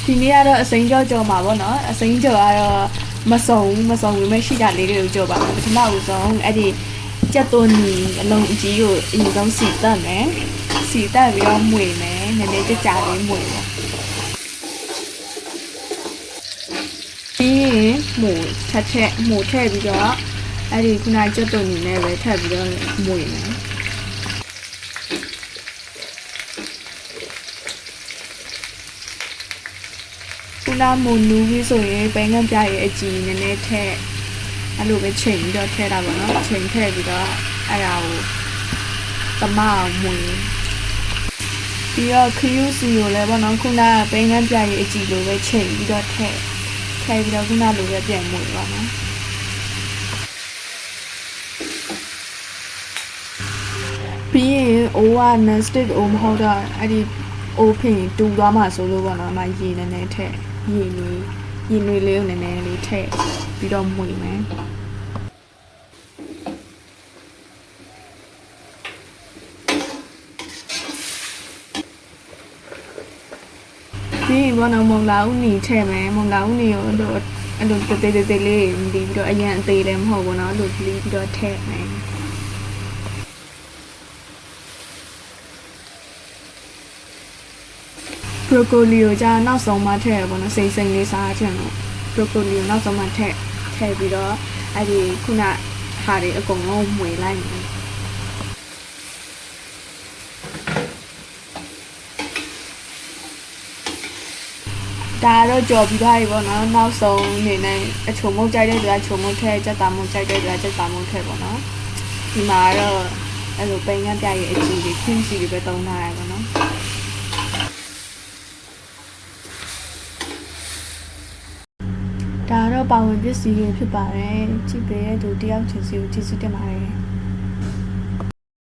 ဒီနေ့ကတော့အစိမ်းကြောကြောမှာပေါ့နော်အစိမ်းကြောကတော့မစုံဝင်မရှိတာလေးတွေကိုကြောပါမယ်ပထမဦးဆုံးအဲ့ဒီကြက်သွန်နီအလုံးအကြီးကိုအရင်ဆုံးစီတက်မယ်စီတက်ပြီးတော့မှုေမယ်နည်းနည်းကြလေးမှုေပေါ့ပြီးရင်မှုထက်ထည့်ပြီးတော့အဲ့ဒီခုနကြက်သွန်နီနဲ့ပဲထပ်ပြီးတော့မှုေမယ်ခုနမူနူးပြီးဆိုရင်ပဲငန်းပြရဲ့အကြည့်နည်းနည်းထည့်အဲ့လိုပဲချိန်ပြီးတော့ထည့်တာပေါ့နော်ချိန်ထည့်ပြီးတော့အဲ့ဒါကိုသမအောင်မွေပြီးတော့ခရူးစီကိုလည်းပေါ့နော်ခုနပဲငန်းပြရဲ့အကြည့်လိုပဲချိန်ပြီးတော့ထည့်ပြီးတော့ခုနလိုပဲပြန်မွေပါနော်ပြီးရင်အိုးက non stick အိုးမဟုတ်တော့အဲ့ဒီအိုးဖင်တူသွားမှဆိုလို့ပေါ့နော်မရေနည်းနည်းထည့်ရေနွေးလေးကိုနည်းနည်းလေးထည့်ပြီးတော့မှုေမယ်ပြီးရင်ဘောနော်မုံလာဦးနီထည့်မယ်မုံလာဦးနီကိုအဲ့လိုတေးလေးဒီပြီးတော့အရင်အသေးလည်းမဟုတ်ဘူးเนาะအဲ့လိုပြီးတော့ထည့်မယ်ဘရိုကိုလီကိုကြာနောက်ဆုံးမှထည့်ရပါတော့စိမ့်လေးစားချင်တော့ဘရိုကိုလီကိုနောက်ဆုံးမှထည့်ပြီးတော့အဲ့ဒီခုနဟာတွေအကုန်လုံးမှွေလိုက်မယ်ဒါတော့ကြော်ပြီးသွားပြီပေါ့နော်နောက်ဆုံးအနေနဲ့အချုံမုတ်ကြိုက်တဲ့သူကချုံမုတ်ထည့်ကြက်သားမုတ်ကြိုက်တဲ့သူကကြက်သားမုတ်ထည့်ပေါ့နော်ဒီမှာတော့အဲ့လိုပိန်ကန်းပြရဲ့အကြည့်တွေခင်းစီတွေပဲတုံးထားရပါတော့ဒါတော့ပါဝင်ပစ္စည်းတွေဖြစ်ပါတယ်ကြည့်ပေးတဲ့သူတယောက်ချင်းစီကိုကျေးဇူးတင်ပါတယ်